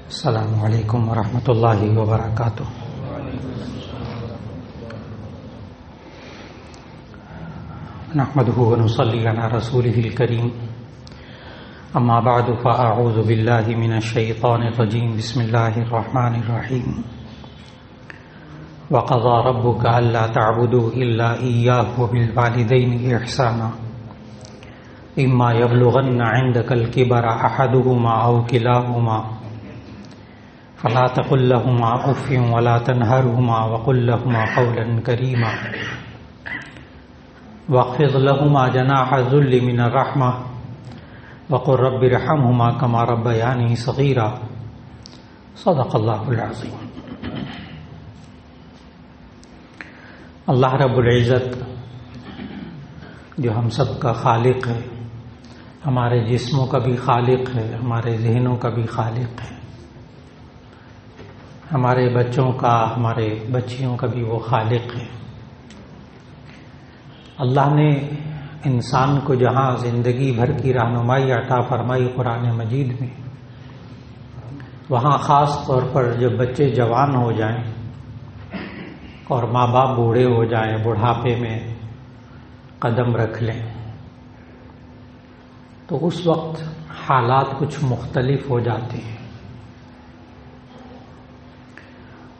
السلام علیکم ورحمۃ اللہ وبرکاتہ۔ نحمده ونصلي على رسوله الكريم، اما بعد فاعوذ باللہ من الشیطان الرجیم، بسم اللہ الرحمن الرحیم۔ وقضى ربك الا تعبدوا الا اياه وبالوالدين احسانا اما يبلغن عندك الكبر احدهما او كلاهما فلا تقل لهما اف ولا تنهرهما وقل لهما قولا كريما واخفض لهما جناح الذل من الرحمة وقل رب ارحمهما كما ربياني صغيرا۔ صدق اللہ العظیم۔ اللہ رب العزت جو ہم سب کا خالق ہے، ہمارے جسموں کا بھی خالق ہے، ہمارے ذہنوں کا بھی خالق ہے، ہمارے بچوں کا، ہمارے بچیوں کا بھی وہ خالق ہے۔ اللہ نے انسان کو جہاں زندگی بھر کی رہنمائی عطا فرمائی قرآن مجید میں، وہاں خاص طور پر جب بچے جوان ہو جائیں اور ماں باپ بوڑھے ہو جائیں، بڑھاپے میں قدم رکھ لیں، تو اس وقت حالات کچھ مختلف ہو جاتے ہیں۔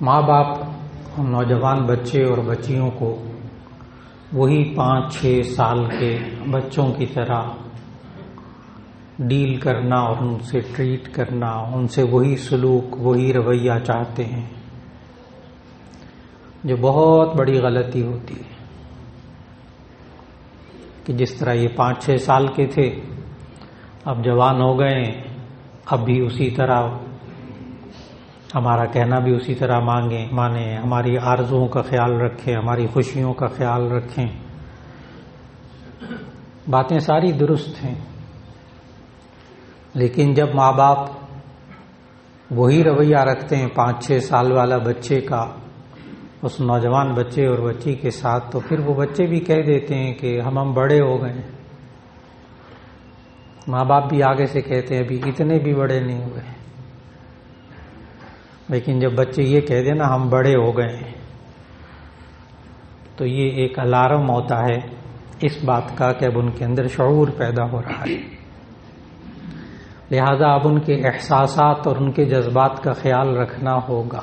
ماں باپ نوجوان بچے اور بچیوں کو وہی 5-6 سال کے بچوں کی طرح ڈیل کرنا اور ان سے ٹریٹ کرنا، ان سے وہی سلوک، وہی رویہ چاہتے ہیں، جو بہت بڑی غلطی ہوتی ہے کہ جس طرح یہ 5-6 سال کے تھے، اب جوان ہو گئے، اب بھی اسی طرح ہمارا کہنا بھی اسی طرح مانیں، ہماری آرزوؤں کا خیال رکھیں، ہماری خوشیوں کا خیال رکھیں۔ باتیں ساری درست ہیں، لیکن جب ماں باپ وہی رویہ رکھتے ہیں 5-6 سال والا بچے کا اس نوجوان بچے اور بچی کے ساتھ، تو پھر وہ بچے بھی کہہ دیتے ہیں کہ ہم بڑے ہو گئے۔ ماں باپ بھی آگے سے کہتے ہیں ابھی اتنے بھی بڑے نہیں ہوئے، لیکن جب بچے یہ کہہ دیں نا ہم بڑے ہو گئے ہیں، تو یہ ایک الارم ہوتا ہے اس بات کا کہ اب ان کے اندر شعور پیدا ہو رہا ہے، لہذا اب ان کے احساسات اور ان کے جذبات کا خیال رکھنا ہوگا،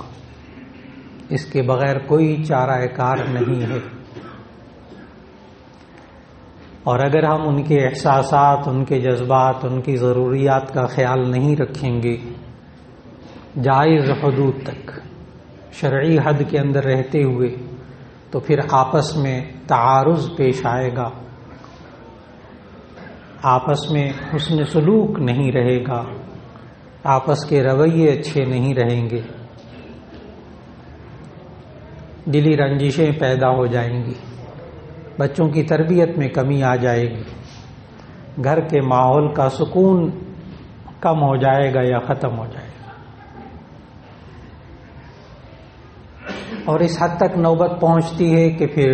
اس کے بغیر کوئی چارہ کار نہیں ہے۔ اور اگر ہم ان کے احساسات، ان کے جذبات، ان کی ضروریات کا خیال نہیں رکھیں گے جائز حدود تک، شرعی حد کے اندر رہتے ہوئے، تو پھر آپس میں تعارض پیش آئے گا، آپس میں حسن سلوک نہیں رہے گا، آپس کے رویے اچھے نہیں رہیں گے، دلی رنجشیں پیدا ہو جائیں گی، بچوں کی تربیت میں کمی آ جائے گی، گھر کے ماحول کا سکون کم ہو جائے گا یا ختم ہو جائے گا۔ اور اس حد تک نوبت پہنچتی ہے کہ پھر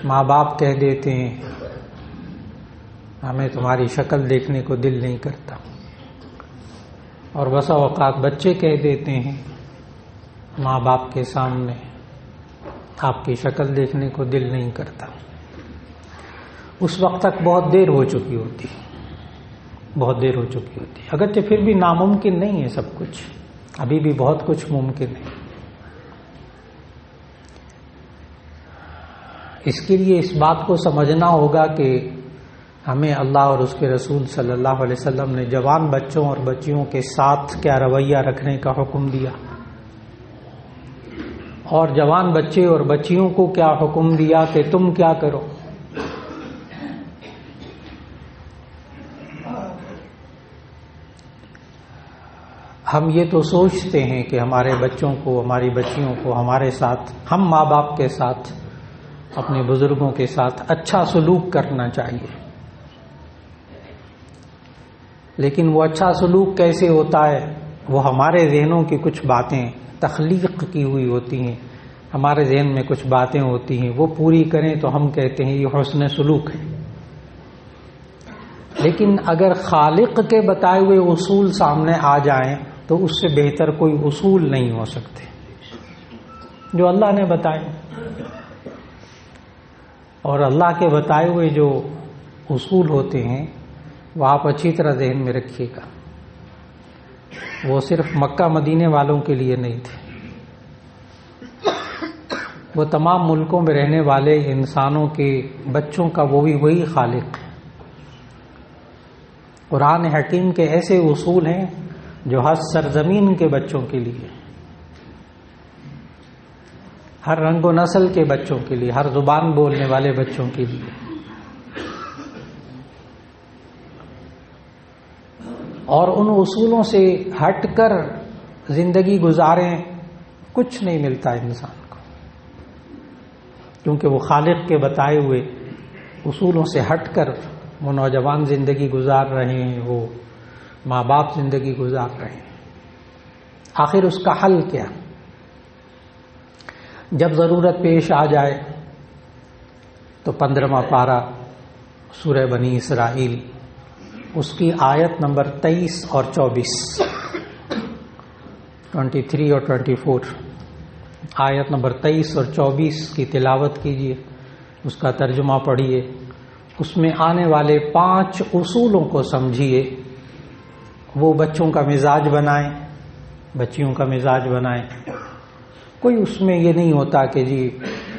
ماں باپ کہہ دیتے ہیں ہمیں تمہاری شکل دیکھنے کو دل نہیں کرتا، اور بسا اوقات بچے کہہ دیتے ہیں ماں باپ کے سامنے آپ کی شکل دیکھنے کو دل نہیں کرتا۔ اس وقت تک بہت دیر ہو چکی ہوتی ہے، بہت دیر ہو چکی ہوتی ہے، اگرچہ پھر بھی ناممکن نہیں ہے سب کچھ، ابھی بھی بہت کچھ ممکن ہے۔ اس کے لیے اس بات کو سمجھنا ہوگا کہ ہمیں اللہ اور اس کے رسول صلی اللہ علیہ وسلم نے جوان بچوں اور بچیوں کے ساتھ کیا رویہ رکھنے کا حکم دیا، اور جوان بچے اور بچیوں کو کیا حکم دیا کہ تم کیا کرو۔ ہم یہ تو سوچتے ہیں کہ ہمارے بچوں کو، ہماری بچیوں کو ہمارے ساتھ، ہم ماں باپ کے ساتھ، اپنے بزرگوں کے ساتھ اچھا سلوک کرنا چاہیے، لیکن وہ اچھا سلوک کیسے ہوتا ہے؟ وہ ہمارے ذہنوں کی کچھ باتیں تخلیق کی ہوئی ہوتی ہیں، ہمارے ذہن میں کچھ باتیں ہوتی ہیں، وہ پوری کریں تو ہم کہتے ہیں یہ حسن سلوک ہے۔ لیکن اگر خالق کے بتائے ہوئے اصول سامنے آ جائیں تو اس سے بہتر کوئی اصول نہیں ہو سکتے جو اللہ نے بتائے. اور اللہ کے بتائے ہوئے جو اصول ہوتے ہیں وہ آپ اچھی طرح ذہن میں رکھیے گا، وہ صرف مکہ مدینے والوں کے لیے نہیں تھے، وہ تمام ملکوں میں رہنے والے انسانوں کے بچوں کا وہی خالق ہے. قرآن حکیم کے ایسے اصول ہیں جو ہر سرزمین کے بچوں کے لیے، ہر رنگ و نسل کے بچوں کے لیے، ہر زبان بولنے والے بچوں کے لیے. اور ان اصولوں سے ہٹ کر زندگی گزاریں کچھ نہیں ملتا انسان کو، کیونکہ وہ خالق کے بتائے ہوئے اصولوں سے ہٹ کر وہ نوجوان زندگی گزار رہے ہیں، وہ ماں باپ زندگی گزار رہے ہیں. آخر اس کا حل کیا؟ جب ضرورت پیش آ جائے تو 15واں پارہ سورہ بنی اسرائیل اس کی آیت نمبر 23 اور 24، 23 اور 24، آیت نمبر 23 اور 24 کی تلاوت کیجیے، اس کا ترجمہ پڑھیے، اس میں آنے والے 5 اصولوں کو سمجھیے، وہ بچوں کا مزاج بنائیں، بچیوں کا مزاج بنائیں. کوئی اس میں یہ نہیں ہوتا کہ جی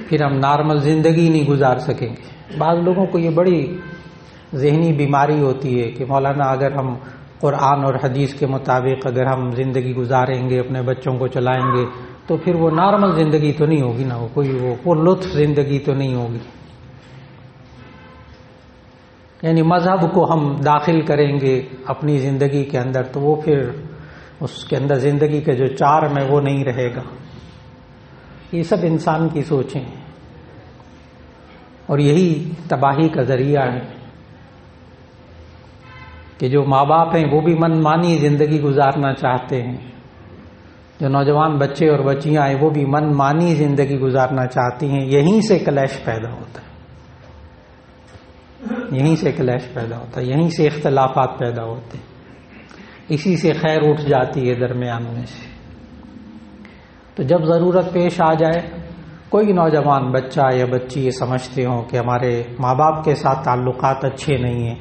پھر ہم نارمل زندگی نہیں گزار سکیں گے. بعض لوگوں کو یہ بڑی ذہنی بیماری ہوتی ہے کہ مولانا اگر ہم قرآن اور حدیث کے مطابق اگر ہم زندگی گزاریں گے، اپنے بچوں کو چلائیں گے تو پھر وہ نارمل زندگی تو نہیں ہوگی نا، وہ کوئی وہ لطف زندگی تو نہیں ہوگی. یعنی مذہب کو ہم داخل کریں گے اپنی زندگی کے اندر تو وہ پھر اس کے اندر زندگی کا جو چارم ہے وہ نہیں رہے گا. یہ سب انسان کی سوچیں ہیں اور یہی تباہی کا ذریعہ ہے کہ جو ماں باپ ہیں وہ بھی من مانی زندگی گزارنا چاہتے ہیں، جو نوجوان بچے اور بچیاں ہیں وہ بھی من مانی زندگی گزارنا چاہتی ہیں. یہیں سے کلیش پیدا ہوتا ہے، یہیں سے کلیش پیدا ہوتا ہے، یہیں سے اختلافات پیدا ہوتے ہیں، اسی سے خیر اٹھ جاتی ہے درمیان میں سے. تو جب ضرورت پیش آ جائے، کوئی نوجوان بچہ یا بچی یہ سمجھتے ہوں کہ ہمارے ماں باپ کے ساتھ تعلقات اچھے نہیں ہیں،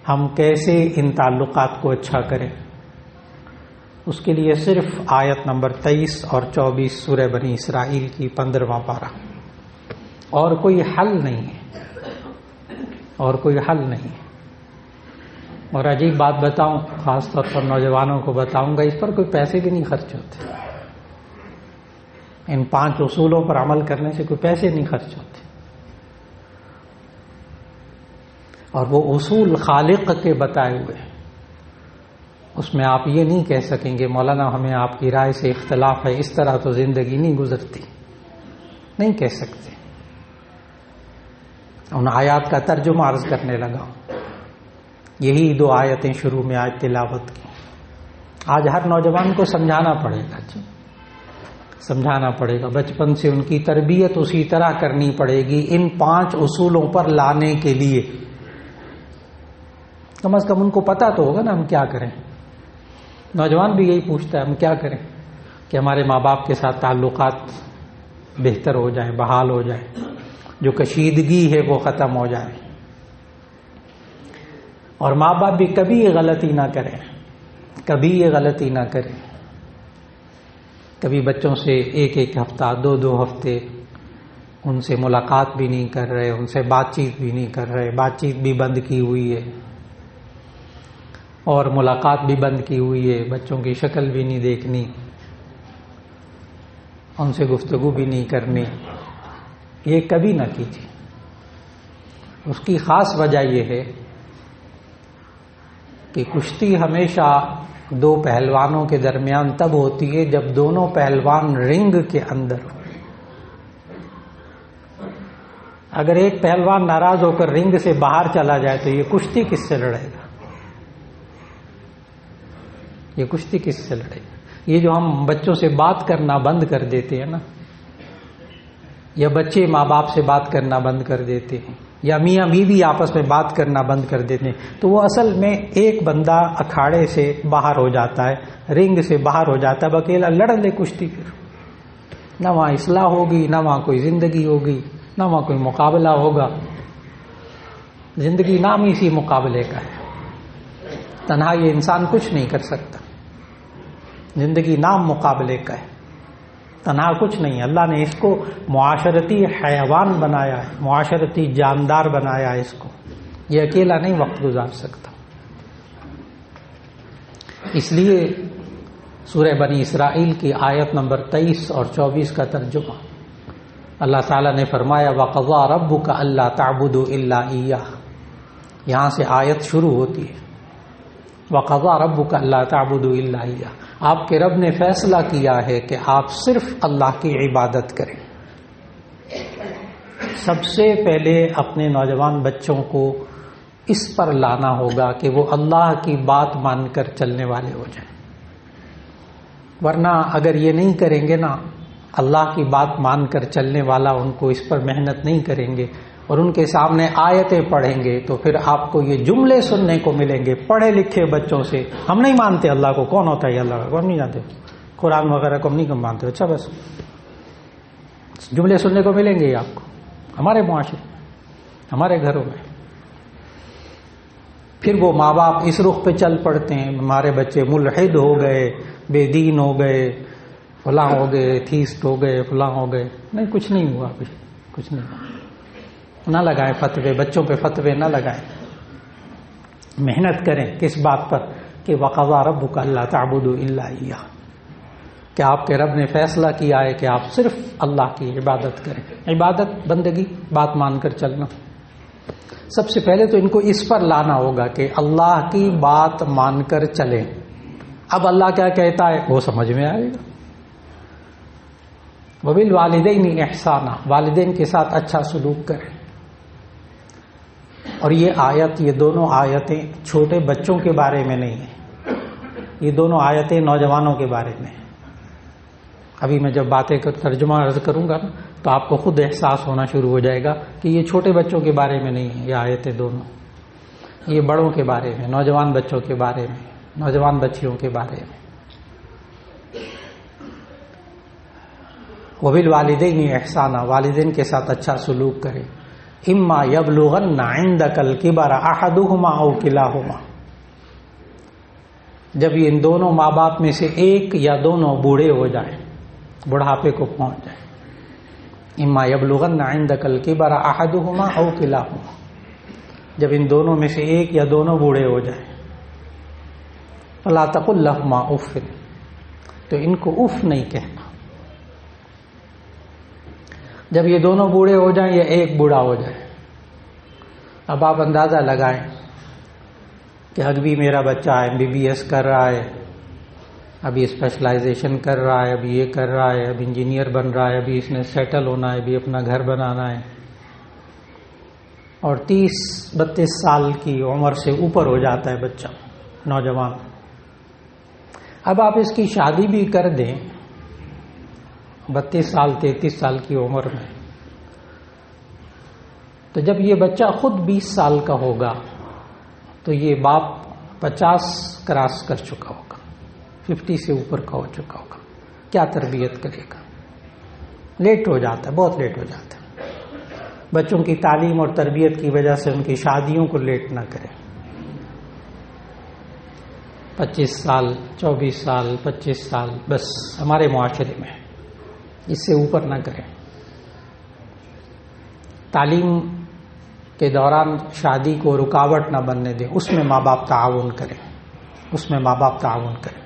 ہم کیسے ان تعلقات کو اچھا کریں، اس کے لیے صرف آیت نمبر 23 اور 24 سورہ بنی اسرائیل کی 15واں پارہ، اور کوئی حل نہیں ہے، اور کوئی حل نہیں ہے. اور عجیب بات بتاؤں، خاص طور پر نوجوانوں کو بتاؤں گا، اس پر کوئی پیسے بھی نہیں خرچ ہوتے. ان 5 اصولوں پر عمل کرنے سے کوئی پیسے نہیں خرچ ہوتے، اور وہ اصول خالق کے بتائے ہوئے، اس میں آپ یہ نہیں کہہ سکیں گے مولانا ہمیں آپ کی رائے سے اختلاف ہے، اس طرح تو زندگی نہیں گزرتی، نہیں کہہ سکتے. ان آیات کا ترجمہ عرض کرنے لگا، یہی 2 آیتیں شروع میں آج تلاوت کی. آج ہر نوجوان کو سمجھانا پڑے گا، سمجھانا پڑے گا، بچپن سے ان کی تربیت اسی طرح کرنی پڑے گی ان 5 اصولوں پر لانے کے لیے. کم از کم ان کو پتہ تو ہوگا نا ہم کیا کریں. نوجوان بھی یہی پوچھتا ہے ہم کیا کریں کہ ہمارے ماں باپ کے ساتھ تعلقات بہتر ہو جائیں، بحال ہو جائیں، جو کشیدگی ہے وہ ختم ہو جائے، اور ماں باپ بھی کبھی یہ غلطی نہ کریں، کبھی یہ غلطی نہ کریں. کبھی بچوں سے 1 ہفتہ 2 ہفتے ان سے ملاقات بھی نہیں کر رہے، ان سے بات چیت بھی نہیں کر رہے، بات چیت بھی بند کی ہوئی ہے اور ملاقات بھی بند کی ہوئی ہے، بچوں کی شکل بھی نہیں دیکھنی، ان سے گفتگو بھی نہیں کرنی. یہ کبھی نہ کیجیے. اس کی خاص وجہ یہ ہے کہ کشتی ہمیشہ 2 پہلوانوں کے درمیان تب ہوتی ہے جب دونوں پہلوان رنگ کے اندر ہو. اگر ایک پہلوان ناراض ہو کر رنگ سے باہر چلا جائے تو یہ کشتی کس سے لڑے گا؟ یہ کشتی کس سے لڑے گا؟ یہ جو ہم بچوں سے بات کرنا بند کر دیتے ہیں نا، یا بچے ماں باپ سے بات کرنا بند کر دیتے ہیں، یا میاں بیوی آپس میں بات کرنا بند کر دیتے ہیں، تو وہ اصل میں ایک بندہ اکھاڑے سے باہر ہو جاتا ہے، رنگ سے باہر ہو جاتا ہے، اکیلا لڑ لے کشتی، پھر نہ وہاں اصلاح ہوگی، نہ وہاں کوئی زندگی ہوگی، نہ وہاں کوئی مقابلہ ہوگا. زندگی نام ہی اسی مقابلے کا ہے، تنہا یہ انسان کچھ نہیں کر سکتا. زندگی نام مقابلے کا ہے، تنہا کچھ نہیں. اللہ نے اس کو معاشرتی حیوان بنایا ہے، معاشرتی جاندار بنایا ہے اس کو. یہ اکیلا نہیں وقت گزار سکتا. اس لیے سورہ بنی اسرائیل کی آیت نمبر 23 اور 24 کا ترجمہ اللہ تعالیٰ نے فرمایا وَقَضَىٰ رَبُّكَ أَلَّا تَعْبُدُوا إِلَّا إِيَّاهُ. یہاں سے آیت شروع ہوتی ہے. وَقَضَىٰ رَبُّكَ أَلَّا تَعْبُدُوا إِلَّا إِيَّاهُ. آپ کے رب نے فیصلہ کیا ہے کہ آپ صرف اللہ کی عبادت کریں. سب سے پہلے اپنے نوجوان بچوں کو اس پر لانا ہوگا کہ وہ اللہ کی بات مان کر چلنے والے ہو جائیں. ورنہ اگر یہ نہیں کریں گے نا، اللہ کی بات مان کر چلنے والا ان کو اس پر محنت نہیں کریں گے اور ان کے سامنے آیتیں پڑھیں گے تو پھر آپ کو یہ جملے سننے کو ملیں گے پڑھے لکھے بچوں سے، ہم نہیں مانتے اللہ کو. کون ہوتا ہے اللہ کو؟ ہم نہیں جانتے. قرآن وغیرہ کو ہم نہیں مانتے. اچھا، بس جملے سننے کو ملیں گے آپ کو ہمارے معاشرے، ہمارے گھروں میں. پھر وہ ماں باپ اس رخ پہ چل پڑتے ہیں، ہمارے بچے ملحد ہو گئے، بے دین ہو گئے، فلاں ہو گئے، تھیسٹ ہو گئے، فلاں ہو گئے. نہیں، کچھ نہیں ہوا، کچھ نہیں ہوا. نہ لگائیں فتوے، بچوں پہ فتوے نہ لگائیں. محنت کریں کس بات پر کہ وَقَضَىٰ رَبُّكَ أَلَّا تَعْبُدُوا إِلَّا إِيَّاهُ، کہ آپ کے رب نے فیصلہ کیا ہے کہ آپ صرف اللہ کی عبادت کریں. عبادت بندگی، بات مان کر چلنا. سب سے پہلے تو ان کو اس پر لانا ہوگا کہ اللہ کی بات مان کر چلیں. اب اللہ کیا کہتا ہے وہ سمجھ میں آئے گا. وَبِالْوَالِدَيْنِ إِحْسَانًا، والدین کے ساتھ اچھا سلوک کریں. اور یہ آیت، یہ دونوں آیتیں چھوٹے بچوں کے بارے میں نہیں ہیں، یہ دونوں آیتیں نوجوانوں کے بارے میں ہیں. ابھی میں جب باتیں ترجمہ عرض کروں گا تو آپ کو خود احساس ہونا شروع ہو جائے گا کہ یہ چھوٹے بچوں کے بارے میں نہیں ہیں. یہ آیتیں دونوں یہ بڑوں کے بارے میں، نوجوان بچوں کے بارے میں، نوجوان بچیوں کے بارے میں. وَبِالْوَالِدَيْنِ إِحْسَانًا، والدین کے ساتھ اچھا سلوک کریں. اما یبلغن عندک الکبر احدہما او کلاہما، جب یہ ان دونوں ماں باپ میں سے ایک یا دونوں بوڑھے ہو جائیں، بڑھاپے کو پہنچ جائیں. اما یبلغن عندک الکبر احدہما او کلاہما، جب ان دونوں میں سے ایک یا دونوں بوڑھے ہو جائیں. فلا تقل لہما اف، تو ان کو اف نہیں کہنا. جب یہ دونوں بوڑھے ہو جائیں یا ایک بوڑھا ہو جائے. اب آپ اندازہ لگائیں کہ ابھی میرا بچہ MBBS کر رہا ہے، ابھی اسپیشلائزیشن کر رہا ہے، ابھی یہ کر رہا ہے، ابھی انجینئر بن رہا ہے، ابھی اس نے سیٹل ہونا ہے، ابھی اپنا گھر بنانا ہے، اور 30-32 سال کی عمر سے اوپر ہو جاتا ہے بچہ، نوجوان. اب آپ اس کی شادی بھی کر دیں 32 سال 33 سال کی عمر میں، تو جب یہ بچہ خود 20 سال کا ہوگا تو یہ باپ 50 کراس کر چکا ہوگا، 50 سے اوپر کا ہو چکا ہوگا. کیا تربیت کرے گا؟ لیٹ ہو جاتا ہے، بہت لیٹ ہو جاتا ہے. بچوں کی تعلیم اور تربیت کی وجہ سے ان کی شادیوں کو لیٹ نہ کریں. 25 سال 24 سال 25 سال بس ہمارے معاشرے میں، اس سے اوپر نہ کریں. تعلیم کے دوران شادی کو رکاوٹ نہ بننے دیں، اس میں ماں باپ تعاون کریں، اس میں ماں باپ تعاون کریں.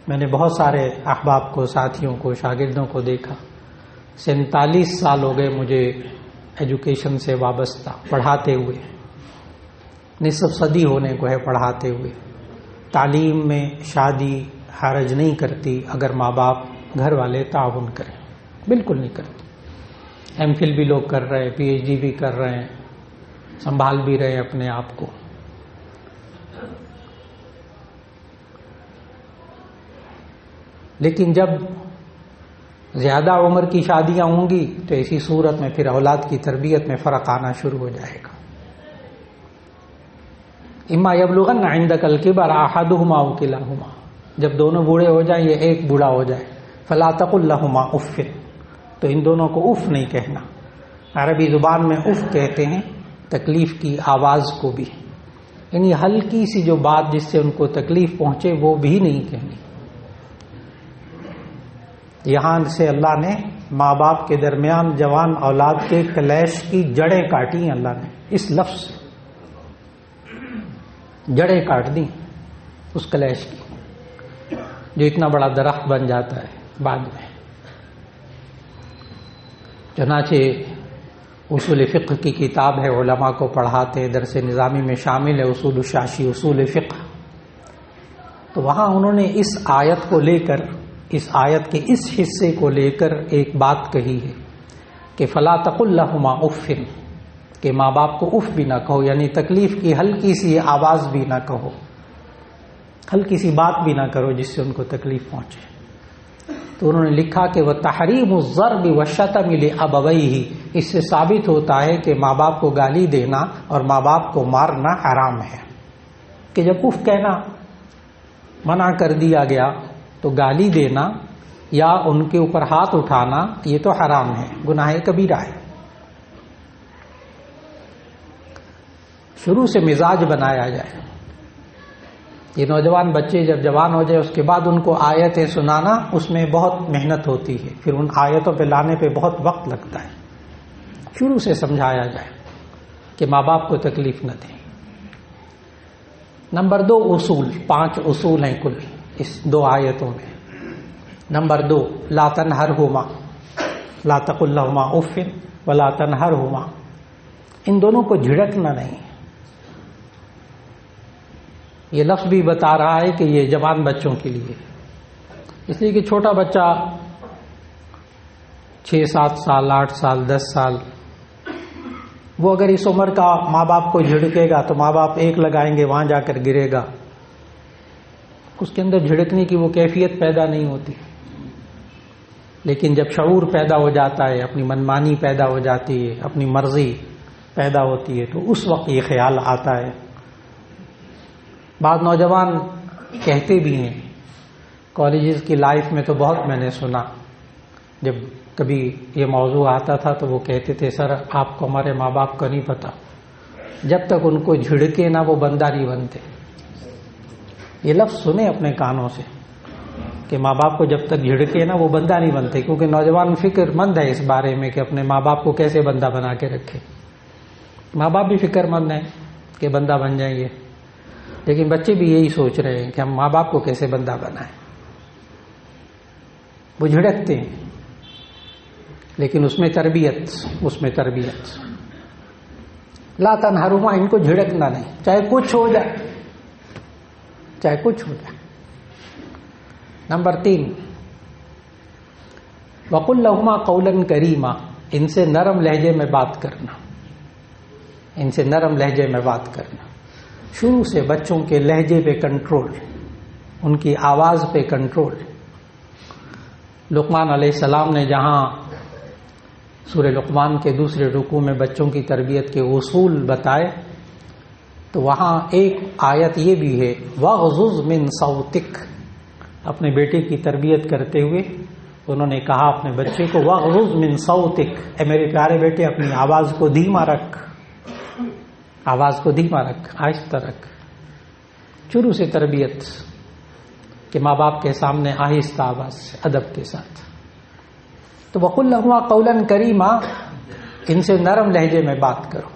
میں نے بہت سارے احباب کو، ساتھیوں کو، شاگردوں کو دیکھا، 47 سال ہو گئے مجھے ایجوکیشن سے وابستہ، پڑھاتے ہوئے، نصف صدی ہونے کو ہے پڑھاتے ہوئے. تعلیم میں شادی حرج نہیں کرتی اگر ماں باپ گھر والے تعاون کریں. بالکل نہیں کرتے. MPhil بھی لوگ کر رہے ہیں، PhD بھی کر رہے ہیں، سنبھال بھی رہے ہیں اپنے آپ کو. لیکن جب زیادہ عمر کی شادیاں ہوں گی تو ایسی صورت میں پھر اولاد کی تربیت میں فرق آنا شروع ہو جائے گا. اما یبلغن عندک الکبر احدہما او کلاہما، جب دونوں بوڑھے ہو جائیں یا ایک بوڑھا ہو جائے، فلا تقل لہما اف، تو ان دونوں کو اف نہیں کہنا. عربی زبان میں اف کہتے ہیں تکلیف کی آواز کو بھی، یعنی ہلکی سی جو بات جس سے ان کو تکلیف پہنچے وہ بھی نہیں کہنی. یہاں سے اللہ نے ماں باپ کے درمیان جوان اولاد کے کلیش کی جڑیں کاٹی. اللہ نے اس لفظ سے جڑیں کاٹ دی اس کلیش کی، جو اتنا بڑا درخت بن جاتا ہے بعد میں. چنانچہ اصول فقہ کی کتاب ہے، علماء کو پڑھاتے، درس نظامی میں شامل ہے، اصول الشاشی اصول فقہ. تو وہاں انہوں نے اس آیت کو لے کر، اس آیت کے اس حصے کو لے کر ایک بات کہی ہے کہ فلا تقل لہما اف، کہ ماں باپ کو اف بھی نہ کہو، یعنی تکلیف کی ہلکی سی آواز بھی نہ کہو، ہلکی سی بات بھی نہ کرو جس سے ان کو تکلیف پہنچے. تو انہوں نے لکھا کہ وہ تحریم الضرب والشتم لابویہ، اس سے ثابت ہوتا ہے کہ ماں باپ کو گالی دینا اور ماں باپ کو مارنا حرام ہے. کہ جب اف کہنا منع کر دیا گیا تو گالی دینا یا ان کے اوپر ہاتھ اٹھانا یہ تو حرام ہے، گناہ کبیرہ ہے. شروع سے مزاج بنایا جائے. یہ نوجوان بچے جب جوان ہو جائے اس کے بعد ان کو آیتیں سنانا، اس میں بہت محنت ہوتی ہے، پھر ان آیتوں پہ لانے پہ بہت وقت لگتا ہے. شروع سے سمجھایا جائے کہ ماں باپ کو تکلیف نہ دیں. نمبر 2 اصول، 5 اصول ہیں کل اس 2 آیتوں میں. نمبر 2 لا تنہرہما، لا تقل لہما اف ولا تنہرہما، ان دونوں کو جھڑکنا نہیں. یہ لفظ بھی بتا رہا ہے کہ یہ جوان بچوں کے لیے، اس لیے کہ چھوٹا بچہ 6-7 سال 8 سال 10 سال وہ اگر اس عمر کا ماں باپ کو جھڑکے گا تو ماں باپ ایک لگائیں گے، وہاں جا کر گرے گا. اس کے اندر جھڑکنے کی وہ کیفیت پیدا نہیں ہوتی. لیکن جب شعور پیدا ہو جاتا ہے، اپنی منمانی پیدا ہو جاتی ہے، اپنی مرضی پیدا ہوتی ہے، تو اس وقت یہ خیال آتا ہے. بعض نوجوان کہتے بھی ہیں، کالجز کی لائف میں تو بہت میں نے سنا، جب کبھی یہ موضوع آتا تھا تو وہ کہتے تھے سر آپ کو ہمارے ماں باپ کا نہیں پتا، جب تک ان کو جھڑکے نہ وہ بندہ نہیں بنتے. یہ لفظ سنے اپنے کانوں سے کہ ماں باپ کو جب تک جھڑکے نہ وہ بندہ نہیں بنتے، کیونکہ نوجوان فکر مند ہے اس بارے میں کہ اپنے ماں باپ کو کیسے بندہ بنا کے رکھے. ماں باپ بھی فکر مند ہیں کہ بندہ بن جائیں گے، لیکن بچے بھی یہی سوچ رہے ہیں کہ ہم ماں باپ کو کیسے بندہ بنائیں. وہ جھڑکتے ہیں لیکن اس میں تربیت. لا تنہرہما، ان کو جھڑکنا نہیں، چاہے کچھ ہو جائے. نمبر 3 وقل لہما قولا کریما، ان سے نرم لہجے میں بات کرنا. شروع سے بچوں کے لہجے پہ کنٹرول، ان کی آواز پہ کنٹرول. لقمان علیہ السلام نے جہاں سورہ لقمان کے دوسرے رکوع میں بچوں کی تربیت کے اصول بتائے تو وہاں ایک آیت یہ بھی ہے وَغْضُضْ مِن صَوْتِكَ. اپنے بیٹے کی تربیت کرتے ہوئے انہوں نے کہا اپنے بچے کو وَغْضُضْ مِن صَوْتِكَ، اے میرے پیارے بیٹے اپنی آواز کو دھیما رکھ، آہستہ رکھ. شروع سے تربیت کہ ماں باپ کے سامنے آہستہ آواز سے ادب کے ساتھ. تو وَقُلْ لَهُمَا قَوْلًا كَرِيمًا، ان سے نرم لہجے میں بات کرو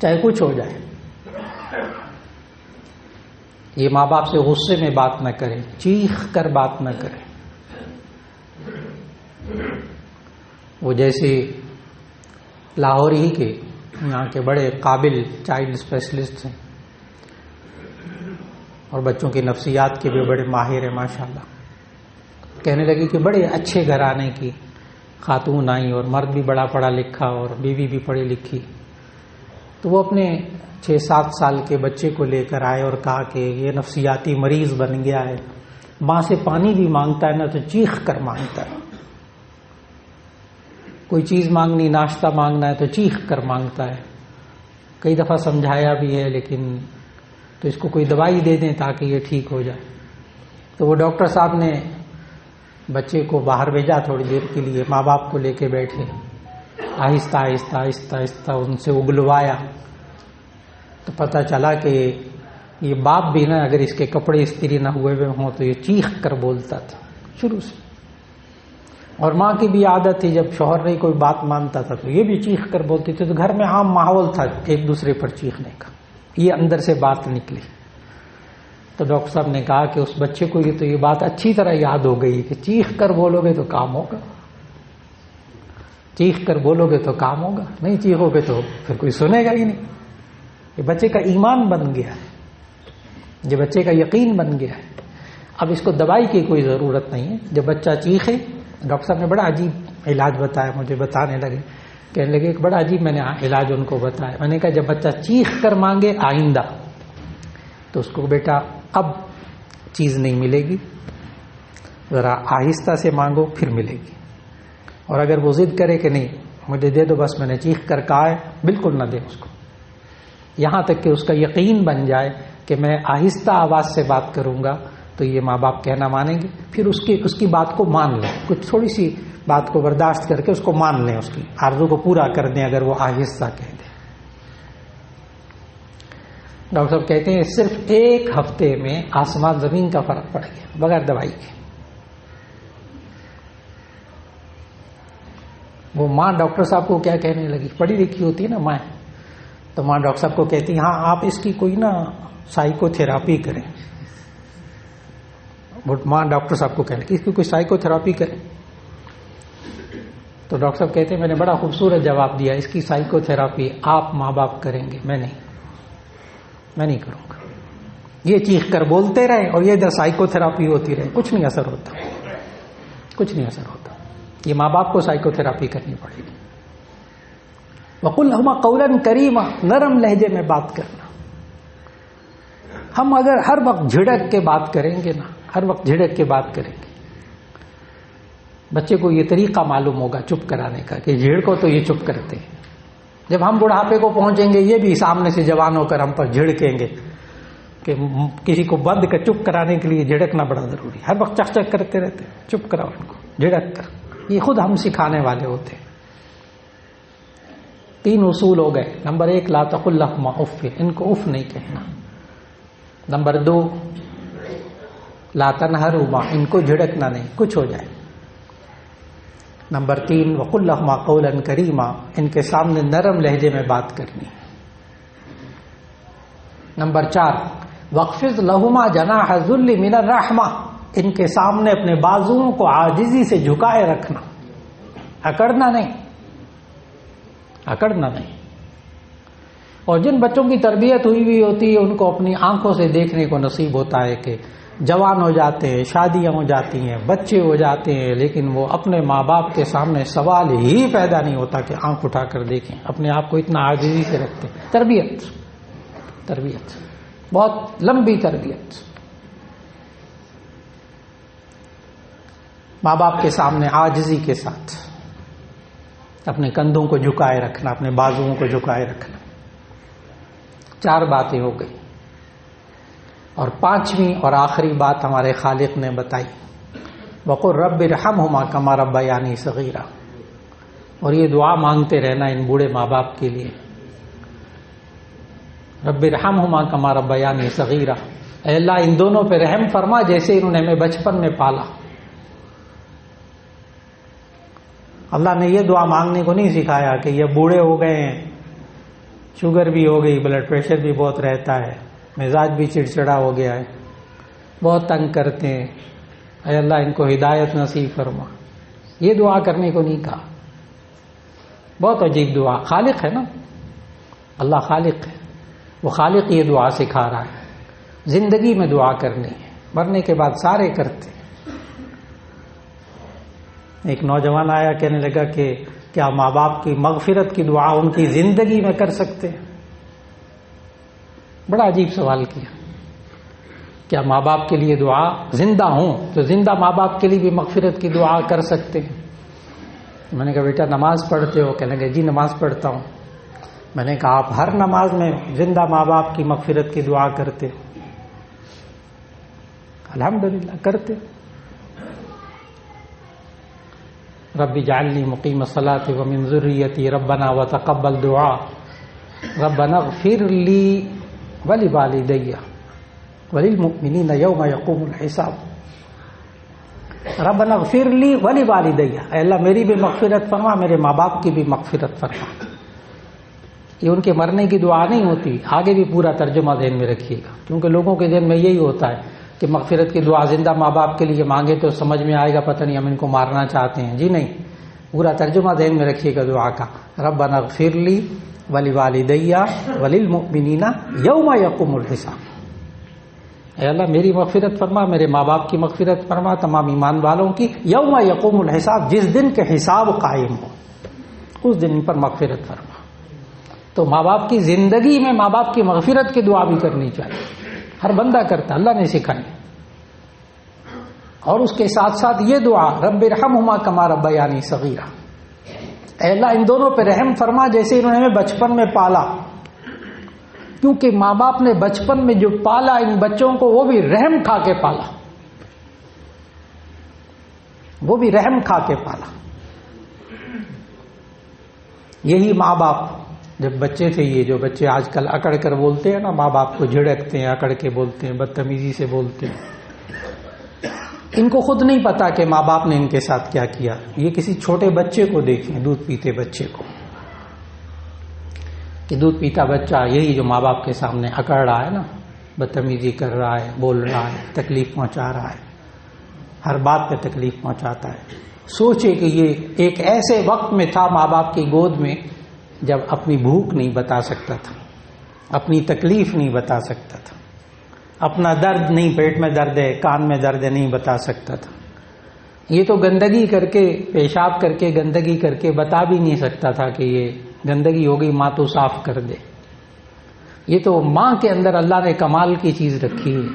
چاہے کچھ ہو جائے. یہ ماں باپ سے غصے میں بات نہ کرے، چیخ کر بات نہ کرے. وہ جیسے لاہور ہی کے یہاں کے بڑے قابل چائلڈ اسپیشلسٹ ہیں اور بچوں کی نفسیات کے بھی بڑے ماہر ہیں ماشاءاللہ. کہنے لگے کہ بڑے اچھے گھرانے کی خاتون آئی اور مرد بھی بڑا پڑھا لکھا اور بیوی بھی پڑھی لکھی. تو وہ اپنے 6-7 سال کے بچے کو لے کر آئے اور کہا کہ یہ نفسیاتی مریض بن گیا ہے ماں سے پانی بھی مانگتا ہے نا تو چیخ کر مانگتا ہے. کوئی چیز مانگنی، ناشتہ مانگنا ہے تو چیخ کر مانگتا ہے. کئی دفعہ سمجھایا بھی ہے لیکن تو اس کو کوئی دوائی دے دیں تاکہ یہ ٹھیک ہو جائے. تو وہ ڈاکٹر صاحب نے بچے کو باہر بھیجا تھوڑی دیر کے لیے، ماں باپ کو لے کے بیٹھے، آہستہ آہستہ آہستہ آہستہ ان سے اگلوایا تو پتہ چلا کہ یہ باپ بھی نا اگر اس کے کپڑے استری نہ ہوئے ہوئے ہوں تو یہ چیخ کر بولتا تھا شروع سے. اور ماں کی بھی عادت تھی، جب شوہر نہیں کوئی بات مانتا تھا تو یہ بھی چیخ کر بولتی تھی. تو گھر میں عام ماحول تھا ایک دوسرے پر چیخنے کا. یہ اندر سے بات نکلی. تو ڈاکٹر صاحب نے کہا کہ اس بچے کو یہ بات اچھی طرح یاد ہو گئی کہ چیخ کر بولو گے تو کام ہوگا، چیخ کر بولو گے تو کام ہوگا، نہیں چیخو گے تو پھر کوئی سنے گا ہی نہیں. یہ بچے کا ایمان بن گیا ہے، یہ بچے کا یقین بن گیا ہے. اب اس کو دوائی کی کوئی ضرورت نہیں ہے. جب بچہ چیخے، ڈاکٹر صاحب نے بڑا عجیب علاج بتایا، مجھے بتانے لگے، کہنے لگے ایک بڑا عجیب میں نے علاج ان کو بتایا. میں نے کہا جب بچہ چیخ کر مانگے آئندہ تو اس کو بیٹا اب چیز نہیں ملے گی، ذرا آہستہ سے مانگو پھر ملے گی. اور اگر وہ ضد کرے کہ نہیں مجھے دے دو بس میں نے چیخ کر کہا ہے، بالکل نہ دے اس کو، یہاں تک کہ اس کا یقین بن جائے کہ میں آہستہ آواز سے بات کروں گا تو یہ ماں باپ کہنا مانیں گے. پھر اس کی بات کو مان لیں، کچھ تھوڑی سی بات کو برداشت کر کے اس کو مان لیں، اس کی آرزو کو پورا کر دیں اگر وہ آہستہ کہہ دیں. ڈاکٹر صاحب کہتے ہیں صرف ایک ہفتے میں آسمان زمین کا فرق پڑ گیا بغیر دوائی کے. وہ ماں ڈاکٹر صاحب کو کیا کہنے لگی، پڑھی لکھی ہوتی ہے نا ماں، تو ماں ڈاکٹر صاحب کو کہتی ہاں آپ اس کی کوئی نا سائیکو تھراپی کریں. ماں ڈاکٹر صاحب کو کہنے لگی اس کی کوئی سائیکو تھراپی کریں. تو ڈاکٹر صاحب کہتے ہیں میں نے بڑا خوبصورت جواب دیا، اس کی سائیکو تھراپی آپ ماں باپ کریں گے، میں نہیں کروں گا. یہ چیخ کر بولتے رہے اور یہ ادھر سائیکو تھراپی ہوتی رہے، کچھ نہیں اثر ہوتا، کچھ نہیں اثر ہوتا. یہ ماں باپ کو سائیکو تھراپی کرنی پڑے گی. وَقُلْ لَهُمَا قَوْلًا كَرِيمًا، نرم لہجے میں بات کرنا. ہم اگر ہر وقت جھڑک کے بات کریں گے نا، ہر وقت جھڑک کے بات کریں گے، بچے کو یہ طریقہ معلوم ہوگا چپ کرانے کا کہ جھڑکو تو یہ چپ کرتے ہیں. جب ہم بڑھاپے کو پہنچیں گے یہ بھی سامنے سے جوان ہو کر ہم پر جھڑکیں گے کہ کسی کو بند کر چپ کرانے کے لیے جھڑکنا بڑا ضروری. ہر وقت چک چک کرتے رہتے ہیں، چپ کراؤ ان کو جھڑک کر. یہ خود ہم سکھانے والے ہوتے ہیں. 3 اصول ہو گئے. نمبر 1 لا تقل لهما اف، ان کو اف نہیں کہنا. نمبر 2 لا تنہرهما، ان کو جھڑکنا نہیں کچھ ہو جائے. نمبر 3 وقل لهما قولا کریما، ان کے سامنے نرم لہجے میں بات کرنی. نمبر 4 واخفض لهما جناح الذل من الرحمہ، ان کے سامنے اپنے بازوؤں کو عاجزی سے جھکائے رکھنا، اکڑنا نہیں، اکڑنا نہیں. اور جن بچوں کی تربیت ہوئی ہوتی ہے ان کو اپنی آنکھوں سے دیکھنے کو نصیب ہوتا ہے کہ جوان ہو جاتے ہیں، شادیاں ہو جاتی ہیں، بچے ہو جاتے ہیں، لیکن وہ اپنے ماں باپ کے سامنے سوال ہی پیدا نہیں ہوتا کہ آنکھ اٹھا کر دیکھیں. اپنے آپ کو اتنا عاجزی سے رکھتے ہیں. تربیت بہت لمبی تربیت. ماں باپ کے سامنے عاجزی کے ساتھ اپنے کندھوں کو جھکائے رکھنا، اپنے بازوؤں کو جھکائے رکھنا. 4 باتیں ہو گئی. اور 5ویں اور آخری بات ہمارے خالق نے بتائی، وقل رب ارحمہما کما ربیانی صغیرا. اور یہ دعا مانگتے رہنا ان بوڑھے ماں باپ کے لیے، رب ارحمہما کما ربیانی صغیرا، اے اللہ ان دونوں پہ رحم فرما جیسے انہوں نے ہمیں بچپن میں پالا. اللہ نے یہ دعا مانگنے کو نہیں سکھایا کہ یہ بوڑھے ہو گئے ہیں، شوگر بھی ہو گئی، بلڈ پریشر بھی بہت رہتا ہے، مزاج بھی چڑچڑا ہو گیا ہے، بہت تنگ کرتے ہیں، اے اللہ ان کو ہدایت نصیب فرما. یہ دعا کرنے کو نہیں کہا. بہت عجیب دعا. خالق ہے نا، اللہ خالق ہے، وہ خالق یہ دعا سکھا رہا ہے. زندگی میں دعا کرنی ہے، مرنے کے بعد سارے کرتے. ایک نوجوان آیا کہنے لگا کہ کیا ماں باپ کی مغفرت کی دعا ان کی زندگی میں کر سکتے ہیں؟ بڑا عجیب سوال کیا. کیا ماں باپ کے لیے دعا زندہ ہوں تو زندہ ماں باپ کے لیے بھی مغفرت کی دعا کر سکتے ہیں؟ میں نے کہا بیٹا نماز پڑھتے ہو؟ کہنے لگے جی نماز پڑھتا ہوں۔ میں نے کہا آپ ہر نماز میں زندہ ماں باپ کی مغفرت کی دعا کرتے؟ الحمدللہ کرتے۔ رب اجعلنی مقیم الصلاۃ ومن ذریتی ربنا وتقبل دعا ربنا اغفر لی ولوالدی وللمؤمنین یوم یقوم الحساب۔ ربنا اغفر لی ولوالدی، اے اللہ میری بھی مغفرت فرما، میرے ماں باپ کی بھی مغفرت فرما۔ یہ ان کے مرنے کی دعا نہیں ہوتی، آگے بھی پورا ترجمہ ذہن میں رکھیے گا، کیونکہ لوگوں کے ذہن میں یہی ہوتا ہے کہ مغفرت کی دعا زندہ ماں باپ کے لیے مانگے تو سمجھ میں آئے گا پتہ نہیں ہم ان کو مارنا چاہتے ہیں۔ جی نہیں، پورا ترجمہ ذہن میں رکھیے گا دعا کا، ربنا اغفر لی ولوالدی وللمؤمنین یوم یقوم الحساب۔ اے اللہ میری مغفرت فرما، میرے ماں باپ کی مغفرت فرما، تمام ایمان والوں کی، یوم یقوم الحساب، جس دن کے حساب قائم ہو اس دن ان پر مغفرت فرما۔ تو ماں باپ کی زندگی میں ماں باپ کی مغفرت کی دعا بھی کرنی چاہیے، ہر بندہ کرتا، اللہ نے سکھائی۔ اور اس کے ساتھ ساتھ یہ دعا رب ارحمہما کما ربیانی صغیرا، اے اللہ ان دونوں پہ رحم فرما جیسے انہوں نے ہمیں بچپن میں پالا، کیونکہ ماں باپ نے بچپن میں جو پالا ان بچوں کو وہ بھی رحم کھا کے پالا، وہ بھی رحم کھا کے پالا۔ یہی ماں باپ جب بچے تھے، یہ جو بچے آج کل اکڑ کر بولتے ہیں نا، ماں باپ کو جھڑکتے ہیں، اکڑ کے بولتے ہیں، بدتمیزی سے بولتے ہیں، ان کو خود نہیں پتا کہ ماں باپ نے ان کے ساتھ کیا کیا۔ یہ کسی چھوٹے بچے کو دیکھیں، دودھ پیتے بچے کو، کہ دودھ پیتا بچہ یہی جو ماں باپ کے سامنے اکڑ رہا ہے نا، بدتمیزی کر رہا ہے، بول رہا ہے، تکلیف پہنچا رہا ہے، ہر بات پہ تکلیف پہنچاتا ہے۔ سوچے کہ یہ ایک ایسے وقت میں تھا ماں باپ کی گود میں جب اپنی بھوک نہیں بتا سکتا تھا، اپنی تکلیف نہیں بتا سکتا تھا، اپنا درد نہیں، پیٹ میں درد ہے، کان میں درد ہے، نہیں بتا سکتا تھا۔ یہ تو گندگی کر کے، پیشاب کر کے، گندگی کر کے بتا بھی نہیں سکتا تھا کہ یہ گندگی ہو گئی، ماں تو صاف کر دے۔ یہ تو ماں کے اندر اللہ نے کمال کی چیز رکھی ہے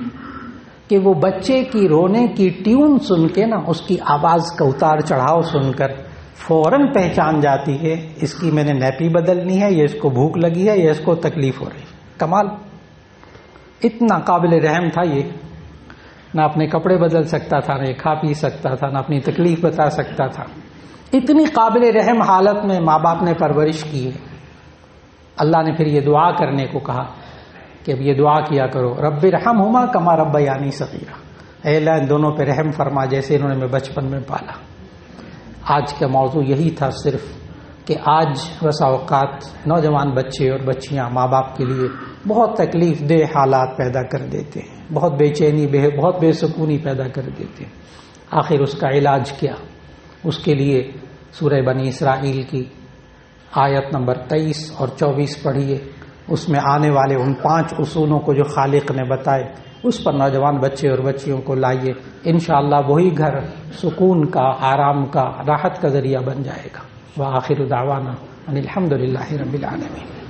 کہ وہ بچے کی رونے کی ٹیون سن کے نا، اس کی آواز کا اتار چڑھاؤ سن کر فوراً پہچان جاتی ہے اس کی میں نے نیپی بدلنی ہے، یا اس کو بھوک لگی ہے، یا اس کو تکلیف ہو رہی ہے۔ کمال، اتنا قابل رحم تھا یہ، نہ اپنے کپڑے بدل سکتا تھا، نہ کھا پی سکتا تھا، نہ اپنی تکلیف بتا سکتا تھا۔ اتنی قابل رحم حالت میں ماں باپ نے پرورش کی ہے۔ اللہ نے پھر یہ دعا کرنے کو کہا کہ اب یہ دعا کیا کرو، رب ارحمہما کما ربیانی صغیرا، اے اللہ ان دونوں پہ رحم فرما جیسے انہوں نے میں بچپن میں پالا۔ آج کا موضوع یہی تھا صرف، کہ آج بسا اوقات نوجوان بچے اور بچیاں ماں باپ کے لیے بہت تکلیف دہ حالات پیدا کر دیتے ہیں، بہت بے چینی، بہت بے سکونی پیدا کر دیتے ہیں۔ آخر اس کا علاج کیا؟ اس کے لیے سورہ بنی اسرائیل کی آیت نمبر 23 اور 24 پڑھیے، اس میں آنے والے ان 5 اصولوں کو جو خالق نے بتائے اس پر نوجوان بچے اور بچیوں کو لائیے، انشاءاللہ وہی گھر سکون کا، آرام کا، راحت کا ذریعہ بن جائے گا۔ وآخر دعوانا ان الحمد للہ رب العالمین۔